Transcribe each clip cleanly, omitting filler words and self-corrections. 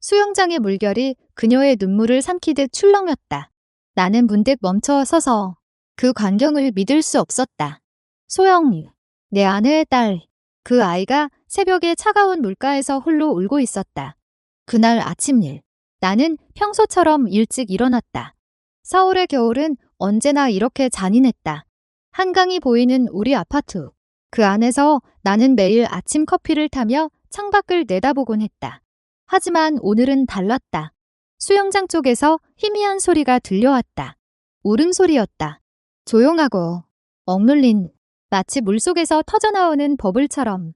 수영장의 물결이 그녀의 눈물을 삼키듯 출렁였다. 나는 문득 멈춰 서서 그 광경을 믿을 수 없었다. 소영이, 내 아내의 딸, 그 아이가 새벽에 차가운 물가에서 홀로 울고 있었다. 그날 아침 일, 나는 평소처럼 일찍 일어났다. 서울의 겨울은 언제나 이렇게 잔인했다. 한강이 보이는 우리 아파트. 그 안에서 나는 매일 아침 커피를 타며 창밖을 내다보곤 했다. 하지만 오늘은 달랐다. 수영장 쪽에서 희미한 소리가 들려왔다. 울음소리였다. 조용하고 억눌린, 마치 물속에서 터져나오는 버블처럼.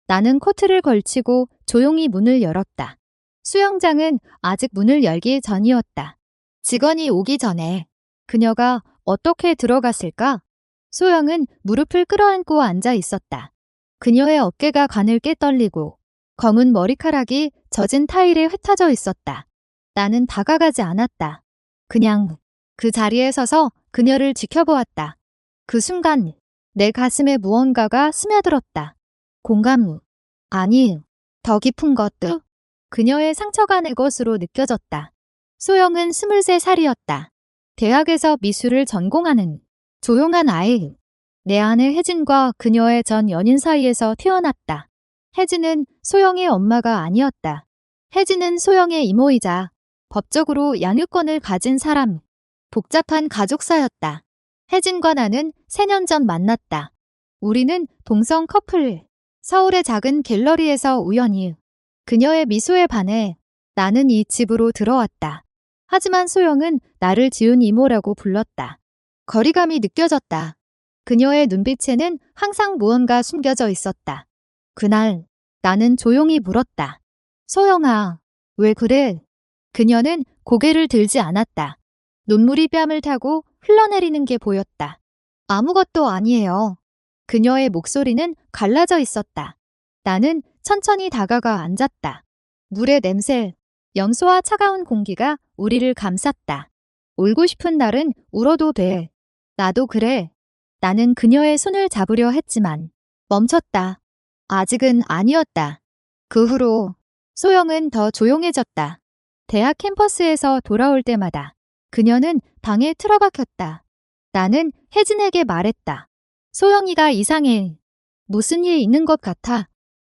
나는 코트를 걸치고 조용히 문을 열었다. 수영장은 아직 문을 열기 전이었다. 직원이 오기 전에 그녀가 어떻게 들어갔을까? 소영은 무릎을 끌어안고 앉아 있었다. 그녀의 어깨가 가늘게 떨리고 검은 머리카락이 젖은 타일에 흩어져 있었다. 나는 다가가지 않았다. 그냥 그 자리에 서서 그녀를 지켜보았다. 그 순간 내 가슴에 무언가가 스며들었다. 공감, 아니, 더 깊은 것. 그녀의 상처가 내 것으로 느껴졌다. 소영은 23살이었다. 대학에서 미술을 전공하는 조용한 아이. 내 아내 혜진과 그녀의 전 연인 사이에서 태어났다. 혜진은 소영의 엄마가 아니었다. 혜진은 소영의 이모이자 법적으로 양육권을 가진 사람. 복잡한 가족사였다. 혜진과 나는 3년 전 만났다. 우리는 동성 커플. 서울의 작은 갤러리에서 우연히. 그녀의 미소에 반해 나는 이 집으로 들어왔다. 하지만 소영은 나를 지은 이모라고 불렀다. 거리감이 느껴졌다. 그녀의 눈빛에는 항상 무언가 숨겨져 있었다. 그날 나는 조용히 물었다. 소영아, 왜 그래? 그녀는 고개를 들지 않았다. 눈물이 뺨을 타고 흘러내리는 게 보였다. 아무것도 아니에요. 그녀의 목소리는 갈라져 있었다. 나는 천천히 다가가 앉았다. 물의 냄새, 염소와 차가운 공기가 우리를 감쌌다. 울고 싶은 날은 울어도 돼. 나도 그래. 나는 그녀의 손을 잡으려 했지만 멈췄다. 아직은 아니었다. 그 후로 소영은 더 조용해졌다. 대학 캠퍼스에서 돌아올 때마다 그녀는 방에 틀어박혔다. 나는 혜진에게 말했다. 소영이가 이상해. 무슨 일 있는 것 같아.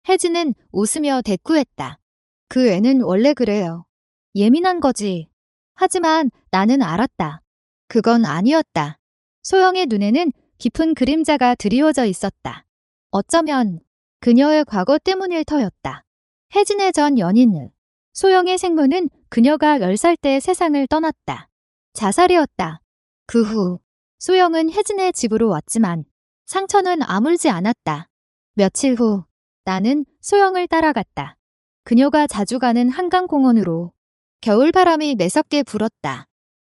혜진은 웃으며 대꾸했다. 그 애는 원래 그래요. 예민한 거지. 하지만 나는 알았다. 그건 아니었다. 소영의 눈에는 깊은 그림자가 드리워져 있었다. 어쩌면 그녀의 과거 때문일 터였다. 혜진의 전 연인, 소영의 생모는 그녀가 10살 때 세상을 떠났다. 자살이었다. 그 후 소영은 혜진의 집으로 왔지만 상처는 아물지 않았다. 며칠 후 나는 소영을 따라갔다. 그녀가 자주 가는 한강공원으로. 겨울바람이 매섭게 불었다.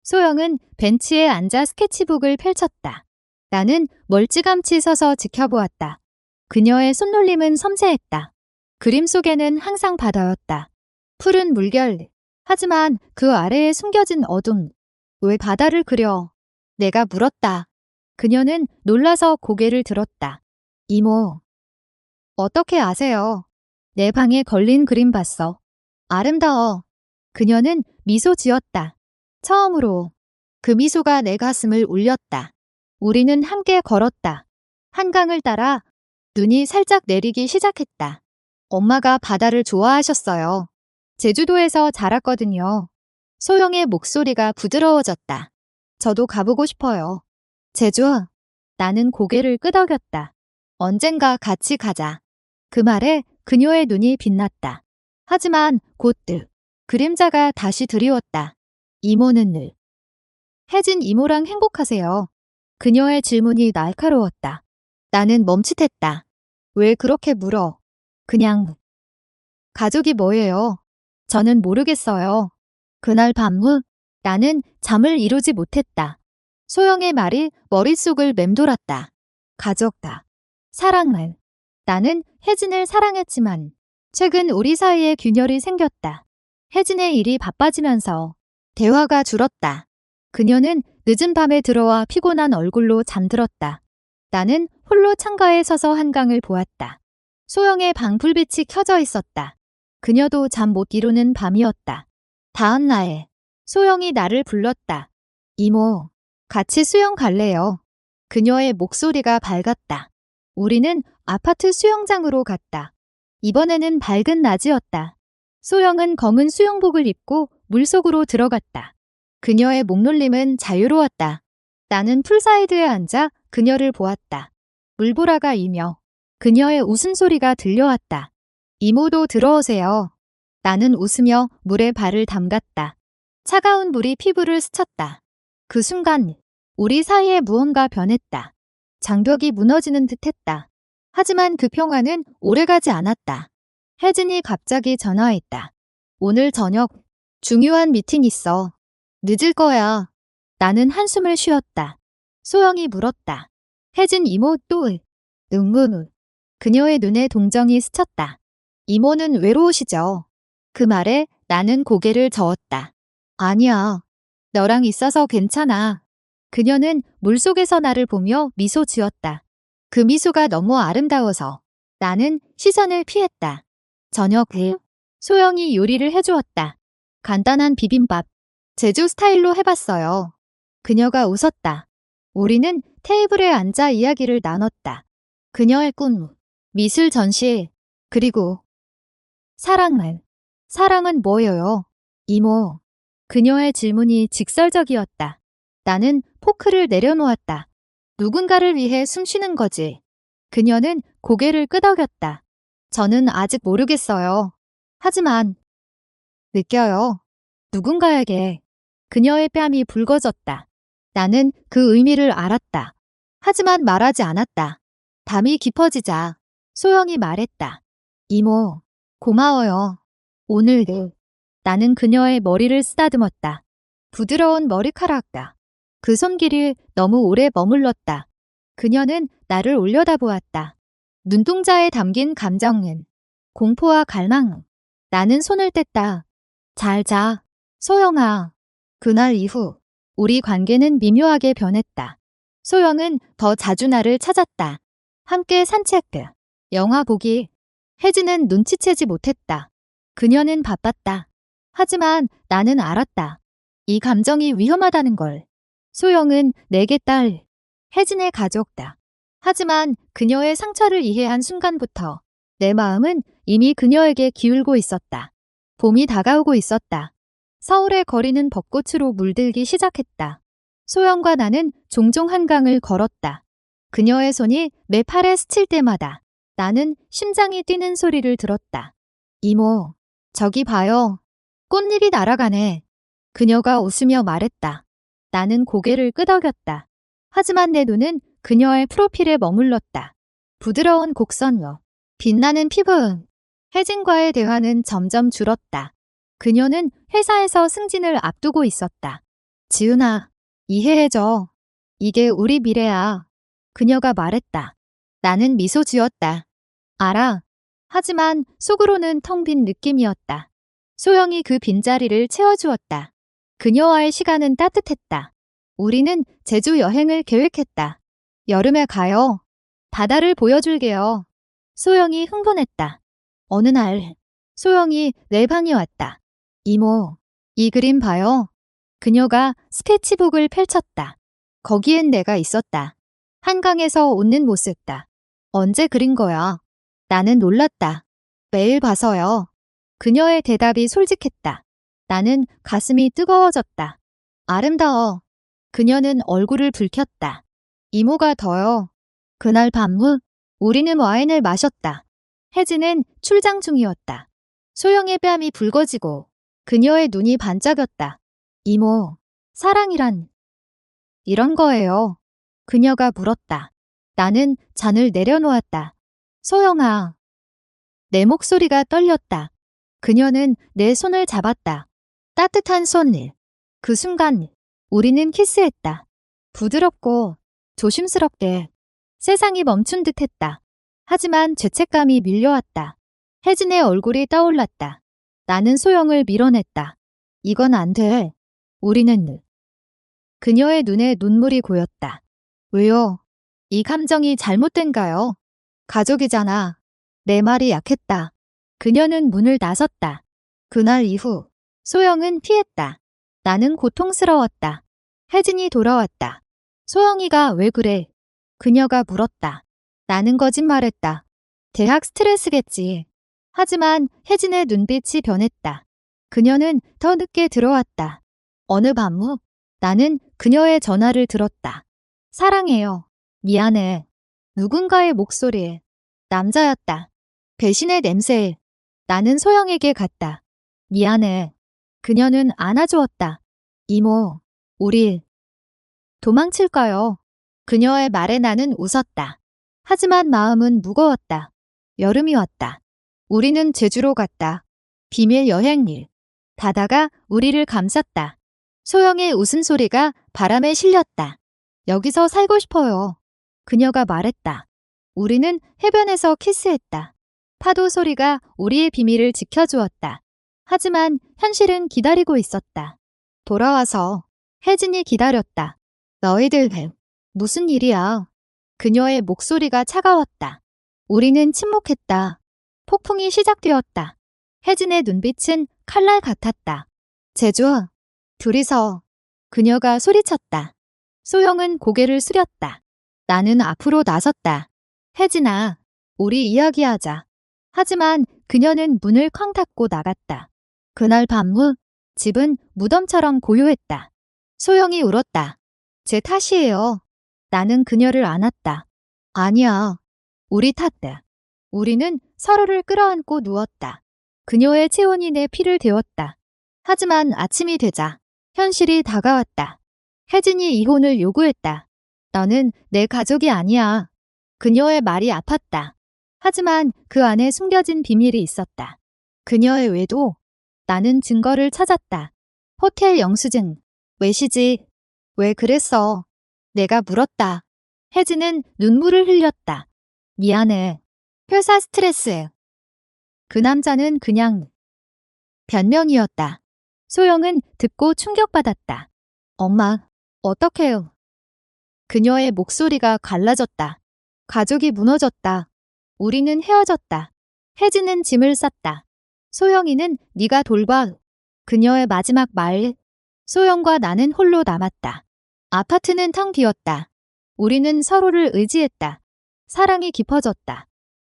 소영은 벤치에 앉아 스케치북을 펼쳤다. 나는 멀찌감치 서서 지켜보았다. 그녀의 손놀림은 섬세했다. 그림 속에는 항상 바다였다. 푸른 물결. 하지만 그 아래에 숨겨진 어둠. 왜 바다를 그려? 내가 물었다. 그녀는 놀라서 고개를 들었다. 이모. 어떻게 아세요? 내 방에 걸린 그림 봤어. 아름다워. 그녀는 미소 지었다. 처음으로 그 미소가 내 가슴을 울렸다. 우리는 함께 걸었다. 한강을 따라 눈이 살짝 내리기 시작했다. 엄마가 바다를 좋아하셨어요. 제주도에서 자랐거든요. 소영의 목소리가 부드러워졌다. 저도 가보고 싶어요. 제주? 나는 고개를 끄덕였다. 언젠가 같이 가자. 그 말에 그녀의 눈이 빛났다. 하지만 곧 그림자가 다시 드리웠다. 이모는 늘. 혜진 이모랑 행복하세요. 그녀의 질문이 날카로웠다. 나는 멈칫했다. 왜 그렇게 물어? 그냥. 가족이 뭐예요? 저는 모르겠어요. 그날 밤 후 나는 잠을 이루지 못했다. 소영의 말이 머릿속을 맴돌았다. 가족다. 사랑을. 나는 혜진을 사랑했지만 최근 우리 사이에 균열이 생겼다. 혜진의 일이 바빠지면서 대화가 줄었다. 그녀는 늦은 밤에 들어와 피곤한 얼굴로 잠들었다. 나는 홀로 창가에 서서 한강을 보았다. 소영의 방 불빛이 켜져 있었다. 그녀도 잠 못 이루는 밤이었다. 다음 날, 소영이 나를 불렀다. 이모, 같이 수영 갈래요. 그녀의 목소리가 밝았다. 우리는 아파트 수영장으로 갔다. 이번에는 밝은 낮이었다. 소영은 검은 수영복을 입고 물속으로 들어갔다. 그녀의 목놀림은 자유로웠다. 나는 풀사이드에 앉아 그녀를 보았다. 물보라가 이며 그녀의 웃음소리가 들려왔다. 이모도 들어오세요. 나는 웃으며 물에 발을 담갔다. 차가운 물이 피부를 스쳤다. 그 순간 우리 사이에 무언가 변했다. 장벽이 무너지는 듯했다. 하지만 그 평화는 오래가지 않았다. 혜진이 갑자기 전화했다. 오늘 저녁 중요한 미팅 있어. 늦을 거야. 나는 한숨을 쉬었다. 소영이 물었다. 혜진 이모 또? 눈물. 그녀의 눈에 동정이 스쳤다. 이모는 외로우시죠? 그 말에 나는 고개를 저었다. 아니야. 너랑 있어서 괜찮아. 그녀는 물속에서 나를 보며 미소 지었다. 그 미소가 너무 아름다워서 나는 시선을 피했다. 저녁 후 소영이 요리를 해주었다. 간단한 비빔밥. 제주 스타일로 해봤어요. 그녀가 웃었다. 우리는 테이블에 앉아 이야기를 나눴다. 그녀의 꿈, 미술 전시, 그리고 사랑은 뭐예요? 이모. 그녀의 질문이 직설적이었다. 나는 포크를 내려놓았다. 누군가를 위해 숨쉬는 거지. 그녀는 고개를 끄덕였다. 저는 아직 모르겠어요. 하지만 느껴요. 누군가에게. 그녀의 뺨이 붉어졌다. 나는 그 의미를 알았다. 하지만 말하지 않았다. 담이 깊어지자 소영이 말했다. 이모, 고마워요. 오늘도. 나는 그녀의 머리를 쓰다듬었다. 부드러운 머리카락다. 그 손길이 너무 오래 머물렀다. 그녀는 나를 올려다보았다. 눈동자에 담긴 감정은 공포와 갈망. 나는 손을 뗐다. 잘 자, 소영아. 그날 이후 우리 관계는 미묘하게 변했다. 소영은 더 자주 나를 찾았다. 함께 산책, 영화 보기. 혜진은 눈치채지 못했다. 그녀는 바빴다. 하지만 나는 알았다. 이 감정이 위험하다는 걸. 소영은 내게 딸, 혜진의 가족다. 하지만 그녀의 상처를 이해한 순간부터 내 마음은 이미 그녀에게 기울고 있었다. 봄이 다가오고 있었다. 서울의 거리는 벚꽃으로 물들기 시작했다. 소영과 나는 종종 한강을 걸었다. 그녀의 손이 내 팔에 스칠 때마다 나는 심장이 뛰는 소리를 들었다. 이모, 저기 봐요. 꽃잎이 날아가네. 그녀가 웃으며 말했다. 나는 고개를 끄덕였다. 하지만 내 눈은 그녀의 프로필에 머물렀다. 부드러운 곡선요. 빛나는 피부. 혜진과의 대화는 점점 줄었다. 그녀는 회사에서 승진을 앞두고 있었다. 지은아, 이해해줘. 이게 우리 미래야. 그녀가 말했다. 나는 미소 지었다. 알아. 하지만 속으로는 텅 빈 느낌이었다. 소영이 그 빈자리를 채워주었다. 그녀와의 시간은 따뜻했다. 우리는 제주 여행을 계획했다. 여름에 가요. 바다를 보여줄게요. 소영이 흥분했다. 어느 날 소영이 내 방에 왔다. 이모, 이 그림 봐요. 그녀가 스케치북을 펼쳤다. 거기엔 내가 있었다. 한강에서 웃는 모습다. 언제 그린 거야? 나는 놀랐다. 매일 봐서요. 그녀의 대답이 솔직했다. 나는 가슴이 뜨거워졌다. 아름다워. 그녀는 얼굴을 붉혔다. 이모가 더요. 그날 밤 후 우리는 와인을 마셨다. 혜진은 출장 중이었다. 소영의 뺨이 붉어지고 그녀의 눈이 반짝였다. 이모, 사랑이란 이런 거예요. 그녀가 물었다. 나는 잔을 내려놓았다. 소영아. 내 목소리가 떨렸다. 그녀는 내 손을 잡았다. 따뜻한 손을. 그 순간 우리는 키스했다. 부드럽고 조심스럽게. 세상이 멈춘 듯했다. 하지만 죄책감이 밀려왔다. 혜진의 얼굴이 떠올랐다. 나는 소영을 밀어냈다. 이건 안 돼. 우리는. 그녀의 눈에 눈물이 고였다. 왜요? 이 감정이 잘못된가요? 가족이잖아. 내 말이 약했다. 그녀는 문을 나섰다. 그날 이후 소영은 피했다. 나는 고통스러웠다. 혜진이 돌아왔다. 소영이가 왜 그래? 그녀가 물었다. 나는 거짓말했다. 대학 스트레스겠지. 하지만 혜진의 눈빛이 변했다. 그녀는 더 늦게 들어왔다. 어느 밤 후 나는 그녀의 전화를 들었다. 사랑해요. 미안해. 누군가의 목소리에. 남자였다. 배신의 냄새에. 나는 소영에게 갔다. 미안해. 그녀는 안아주었다. 이모, 우리 도망칠까요? 그녀의 말에 나는 웃었다. 하지만 마음은 무거웠다. 여름이 왔다. 우리는 제주로 갔다. 비밀 여행일. 바다가 우리를 감쌌다. 소영의 웃음소리가 바람에 실렸다. 여기서 살고 싶어요. 그녀가 말했다. 우리는 해변에서 키스했다. 파도 소리가 우리의 비밀을 지켜주었다. 하지만 현실은 기다리고 있었다. 돌아와서 혜진이 기다렸다. 너희들 무슨 일이야? 그녀의 목소리가 차가웠다. 우리는 침묵했다. 폭풍이 시작되었다. 혜진의 눈빛은 칼날 같았다. 제주, 둘이서. 그녀가 소리쳤다. 소영은 고개를 숙였다. 나는 앞으로 나섰다. 혜진아, 우리 이야기하자. 하지만 그녀는 문을 쾅 닫고 나갔다. 그날 밤 후 집은 무덤처럼 고요했다. 소영이 울었다. 제 탓이에요. 나는 그녀를 안았다. 아니야. 우리 탓다. 우리는 서로를 끌어안고 누웠다. 그녀의 체온이 내 피를 데웠다. 하지만 아침이 되자 현실이 다가왔다. 혜진이 이혼을 요구했다. 너는 내 가족이 아니야. 그녀의 말이 아팠다. 하지만 그 안에 숨겨진 비밀이 있었다. 그녀의 외도. 나는 증거를 찾았다. 호텔 영수증, 외시지. 왜 그랬어? 내가 물었다. 혜진은 눈물을 흘렸다. 미안해. 회사 스트레스. 그 남자는 그냥 변명이었다. 소영은 듣고 충격받았다. 엄마, 어떡해요? 그녀의 목소리가 갈라졌다. 가족이 무너졌다. 우리는 헤어졌다. 혜진은 짐을 쌌다. 소영이는 네가 돌봐. 그녀의 마지막 말. 소영과 나는 홀로 남았다. 아파트는 텅 비었다. 우리는 서로를 의지했다. 사랑이 깊어졌다.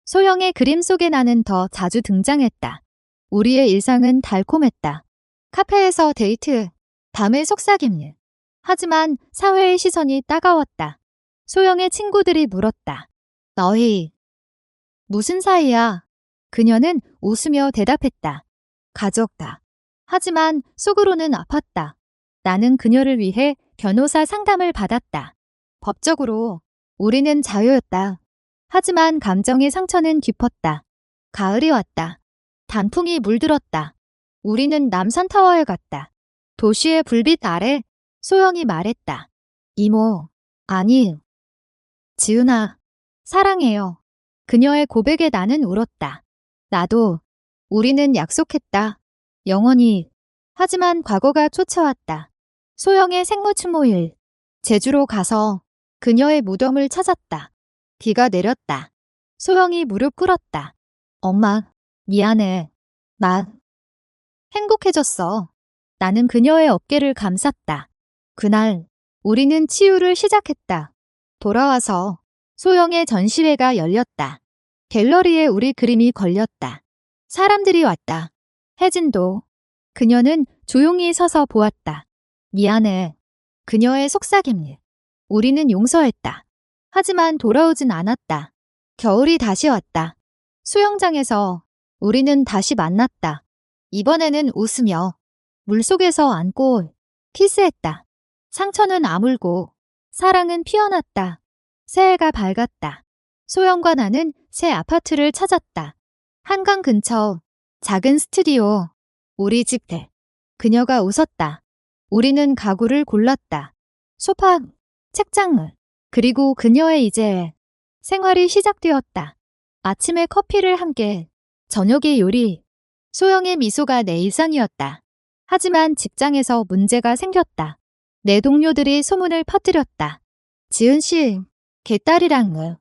소영의 그림 속에 나는 더 자주 등장했다. 우리의 일상은 달콤했다. 카페에서 데이트, 밤의 속삭임. 하지만 사회의 시선이 따가웠다. 소영의 친구들이 물었다. 너희 무슨 사이야? 그녀는 웃으며 대답했다. 가족다. 하지만 속으로는 아팠다. 나는 그녀를 위해 변호사 상담을 받았다. 법적으로 우리는 자유였다. 하지만 감정의 상처는 깊었다. 가을이 왔다. 단풍이 물들었다. 우리는 남산타워에 갔다. 도시의 불빛 아래 소영이 말했다. 이모, 아니. 지은아, 사랑해요. 그녀의 고백에 나는 울었다. 나도. 우리는 약속했다. 영원히. 하지만 과거가 쫓아왔다. 소영의 생모추모일. 제주로 가서 그녀의 무덤을 찾았다. 비가 내렸다. 소영이 무릎 꿇었다. 엄마, 미안해. 나 행복해졌어. 나는 그녀의 어깨를 감쌌다. 그날 우리는 치유를 시작했다. 돌아와서 소영의 전시회가 열렸다. 갤러리에 우리 그림이 걸렸다. 사람들이 왔다. 혜진도. 그녀는 조용히 서서 보았다. 미안해. 그녀의 속삭임. 우리는 용서했다. 하지만 돌아오진 않았다. 겨울이 다시 왔다. 수영장에서 우리는 다시 만났다. 이번에는 웃으며 물속에서 안고 키스했다. 상처는 아물고 사랑은 피어났다. 새해가 밝았다. 소영과 나는 새 아파트를 찾았다. 한강 근처 작은 스튜디오. 우리 집들. 그녀가 웃었다. 우리는 가구를 골랐다. 소파, 책장을. 그리고 그녀의 이제 생활이 시작되었다. 아침에 커피를 함께, 저녁에 요리. 소영의 미소가 내 일상이었다. 하지만 직장에서 문제가 생겼다. 내 동료들이 소문을 퍼뜨렸다. 지은 씨, 개딸이랑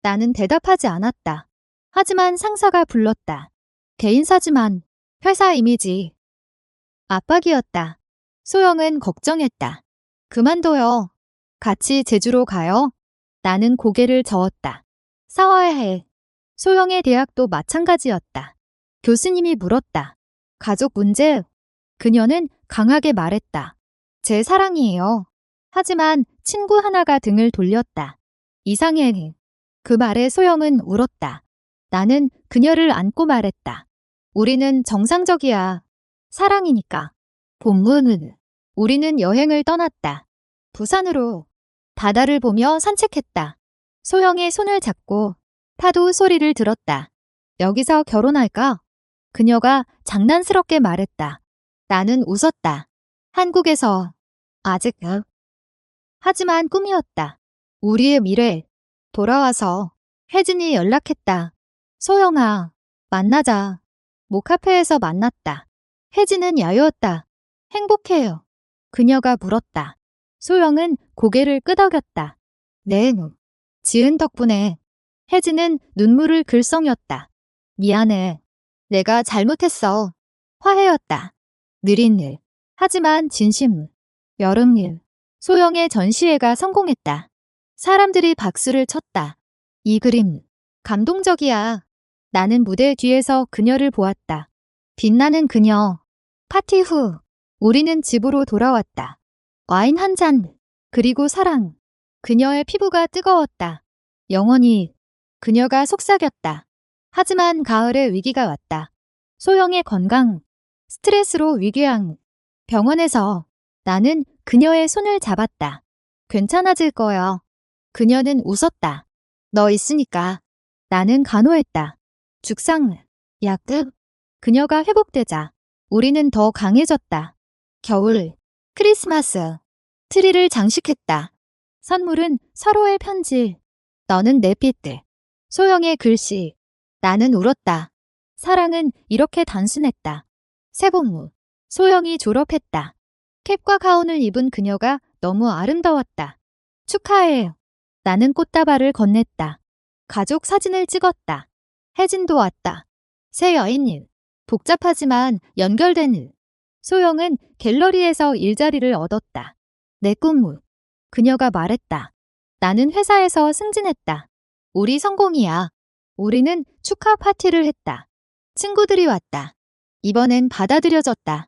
나는 대답하지 않았다. 하지만 상사가 불렀다. 개인사지만 회사 이미지. 압박이었다. 소영은 걱정했다. 그만둬요. 같이 제주로 가요. 나는 고개를 저었다. 싸워야 해. 소영의 대학도 마찬가지였다. 교수님이 물었다. 가족 문제? 그녀는 강하게 말했다. 제 사랑이에요. 하지만 친구 하나가 등을 돌렸다. 이상해. 그 말에 소영은 울었다. 나는 그녀를 안고 말했다. 우리는 정상적이야. 사랑이니까. 본문은 우리는 여행을 떠났다. 부산으로 바다를 보며 산책했다. 소영의 손을 잡고 파도 소리를 들었다. 여기서 결혼할까? 그녀가 장난스럽게 말했다. 나는 웃었다. 한국에서 아직 하지만 꿈이었다. 우리의 미래. 돌아와서 혜진이 연락했다. 소영아, 만나자. 모카페에서 만났다. 혜진은 야유었다. 행복해요. 그녀가 물었다. 소영은 고개를 끄덕였다. 네, 지은 덕분에. 혜진은 눈물을 글썽였다. 미안해. 내가 잘못했어. 화해였다. 느린 일. 하지만 진심. 여름 일. 소영의 전시회가 성공했다. 사람들이 박수를 쳤다. 이 그림. 감동적이야. 나는 무대 뒤에서 그녀를 보았다. 빛나는 그녀. 파티 후. 우리는 집으로 돌아왔다. 와인 한 잔. 그리고 사랑. 그녀의 피부가 뜨거웠다. 영원히. 그녀가 속삭였다. 하지만 가을에 위기가 왔다. 소영의 건강. 스트레스로 위궤양. 병원에서 나는 그녀의 손을 잡았다. 괜찮아질 거야. 그녀는 웃었다. 너 있으니까. 나는 간호했다. 죽상. 약급. 그녀가 회복되자 우리는 더 강해졌다. 겨울. 크리스마스. 트리를 장식했다. 선물은 서로의 편지. 너는 내 빛들. 소영의 글씨. 나는 울었다. 사랑은 이렇게 단순했다. 세복무. 소영이 졸업했다. 캡과 가운을 입은 그녀가 너무 아름다웠다. 축하해. 나는 꽃다발을 건넸다. 가족 사진을 찍었다. 혜진도 왔다. 새 여인일. 복잡하지만 연결된 일. 소영은 갤러리에서 일자리를 얻었다. 내 꿈무. 그녀가 말했다. 나는 회사에서 승진했다. 우리 성공이야. 우리는 축하 파티를 했다. 친구들이 왔다. 이번엔 받아들여졌다.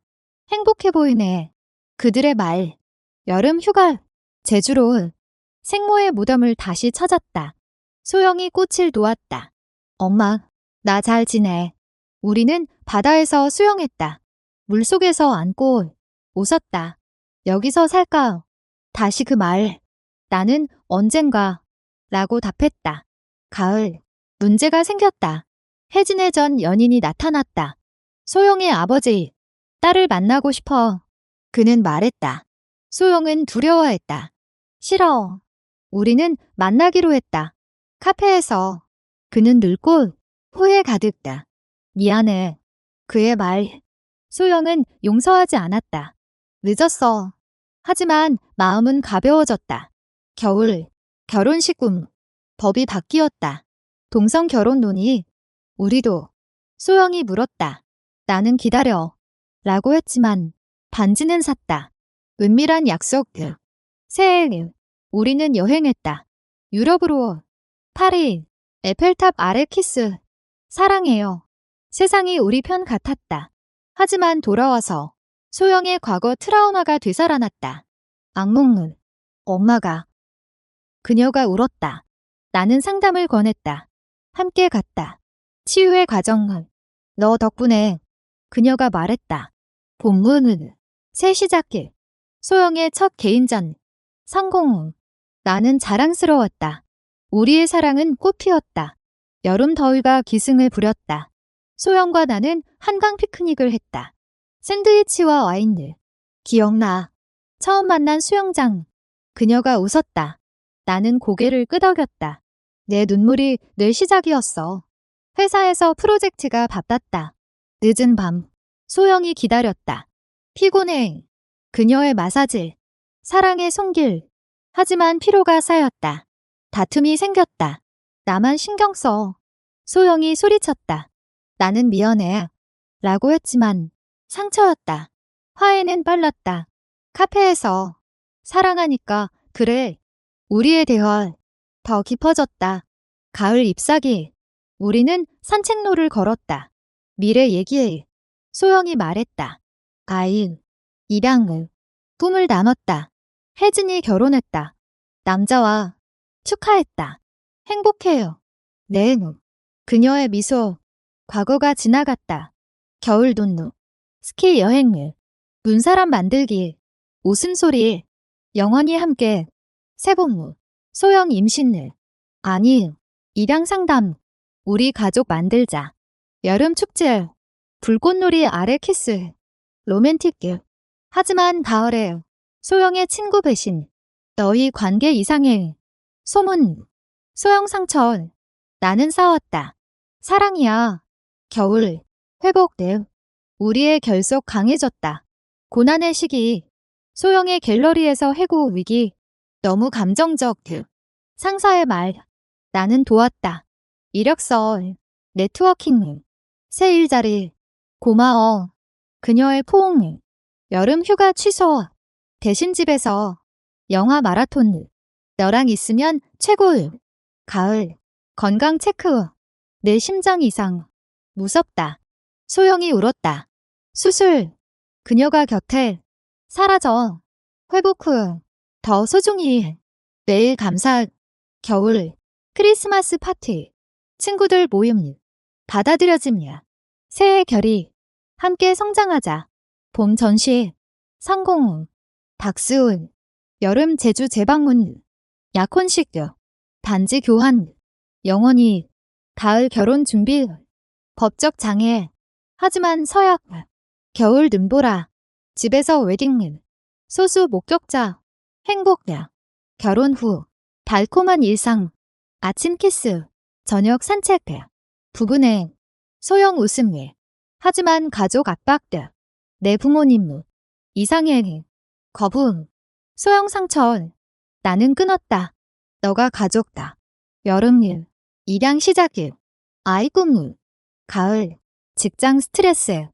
행복해 보이네. 그들의 말. 여름 휴가. 제주로. 생모의 무덤을 다시 찾았다. 소영이 꽃을 놓았다. 엄마, 나 잘 지내. 우리는 바다에서 수영했다. 물속에서 안고 웃었다. 여기서 살까? 다시 그 말. 나는 언젠가 라고 답했다. 가을. 문제가 생겼다. 혜진의 전 연인이 나타났다. 소영의 아버지. 딸을 만나고 싶어. 그는 말했다. 소영은 두려워했다. 싫어. 우리는 만나기로 했다. 카페에서. 그는 늙고 후회 가득다. 미안해. 그의 말. 소영은 용서하지 않았다. 늦었어. 하지만 마음은 가벼워졌다. 겨울. 결혼식 꿈. 법이 바뀌었다. 동성 결혼 논의. 우리도. 소영이 물었다. 나는 기다려. 라고 했지만 반지는 샀다. 은밀한 약속. 새해. 우리는 여행했다. 유럽으로. 파리. 에펠탑 아래 키스. 사랑해요. 세상이 우리 편 같았다. 하지만 돌아와서 소영의 과거 트라우마가 되살아났다. 악몽은 엄마가. 그녀가 울었다. 나는 상담을 권했다. 함께 갔다. 치유의 과정은 너 덕분에. 그녀가 말했다. 본문은 새 시작길. 소영의 첫 개인전. 성공. 나는 자랑스러웠다. 우리의 사랑은 꽃피었다. 여름 더위가 기승을 부렸다. 소영과 나는 한강 피크닉을 했다. 샌드위치와 와인들. 기억나. 처음 만난 수영장. 그녀가 웃었다. 나는 고개를 끄덕였다. 내 눈물이 늘 시작이었어. 회사에서 프로젝트가 바빴다. 늦은 밤. 소영이 기다렸다. 피곤해. 그녀의 마사지. 사랑의 손길. 하지만 피로가 쌓였다. 다툼이 생겼다. 나만 신경 써. 소영이 소리쳤다. 나는 미안해. 라고 했지만 상처였다. 화해는 빨랐다. 카페에서 사랑하니까 그래. 우리의 대화 더 깊어졌다. 가을 잎사귀. 우리는 산책로를 걸었다. 미래 얘기해. 소영이 말했다. 아이, 입양을. 꿈을 나눴다. 혜진이 결혼했다. 남자와 축하했다. 행복해요. 네. 그녀의 미소. 과거가 지나갔다. 겨울 돈루. 스키 여행을. 문사람 만들기. 웃음소리. 영원히 함께. 세봉무. 소영 임신을. 아니. 입양 상담. 우리 가족 만들자. 여름 축제. 불꽃놀이 아래 키스. 로맨틱길. 하지만 가을에 소영의 친구 배신. 너희 관계 이상해. 소문. 소영 상처. 나는 싸웠다. 사랑이야. 겨울. 회복돼. 우리의 결속 강해졌다. 고난의 시기. 소영의 갤러리에서 해고 위기. 너무 감정적. 상사의 말. 나는 도왔다. 이력서. 네트워킹. 새 일자리. 고마워. 그녀의 포옹. 여름 휴가 취소. 대신 집에서 영화 마라톤. 너랑 있으면 최고. 가을. 건강 체크. 내 심장 이상. 무섭다. 소영이 울었다. 수술. 그녀가 곁에 사라져. 회복 후 더 소중히. 매일 감사. 겨울. 크리스마스 파티. 친구들 모임. 받아들여짐이야. 새해 결의. 함께 성장하자. 봄 전시. 성공. 박수훈. 여름 제주 재방문. 약혼식. 단지 교환. 영원히. 가을 결혼 준비. 법적 장애. 하지만 서약. 겨울 눈보라. 집에서 웨딩. 소수 목격자. 행복야. 결혼 후. 달콤한 일상. 아침 키스. 저녁 산책. 부부네. 소영 웃음. 하지만 가족 압박. 내 부모님. 이상해. 거부. 소영 상처. 나는 끊었다. 너가 가족다. 여름일. 입양 시작일. 아이 꿈. 가을. 직장 스트레스.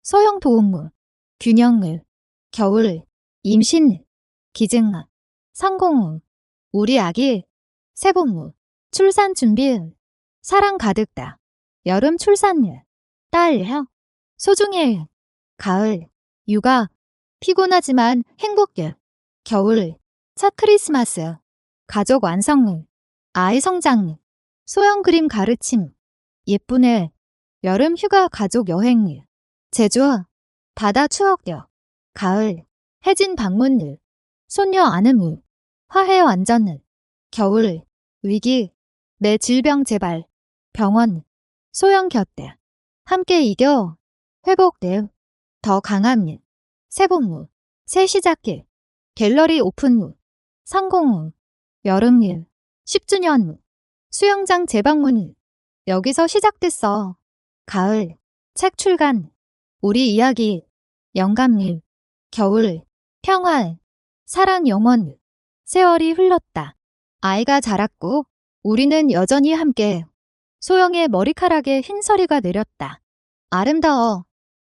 소영 도움. 균형을. 겨울. 임신. 기증. 성공. 우리 아기. 세봉. 출산 준비. 사랑 가득다. 여름 출산일. 딸. 소중해. 가을. 육아. 피곤하지만 행복해. 겨울. 첫 크리스마스. 가족 완성. 아이 성장. 소영 그림 가르침. 예쁘네. 여름 휴가 가족 여행. 제주. 바다 추억여. 가을. 혜진 방문. 소녀 안음. 화해 완전. 겨울. 위기. 내 질병 재발. 병원. 소영 곁에. 함께 이겨. 회복돼. 더 강한. 세봉. 새 시작길. 갤러리 오픈 후. 성공 후. 여름일. 10주년 후. 수영장 재방문. 여기서 시작됐어. 가을. 책 출간. 우리 이야기. 영감일. 겨울. 평화. 사랑 영원. 세월이 흘렀다. 아이가 자랐고 우리는 여전히 함께. 소영의 머리카락에 흰서리가 내렸다. 아름다워.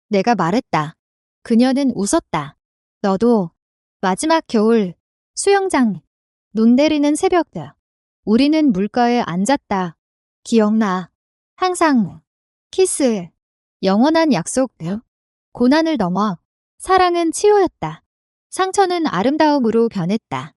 내가 말했다. 그녀는 웃었다. 너도. 마지막 겨울. 수영장. 눈 내리는 새벽. 우리는 물가에 앉았다. 기억나. 항상. 키스. 영원한 약속. 고난을 넘어. 사랑은 치유였다. 상처는 아름다움으로 변했다.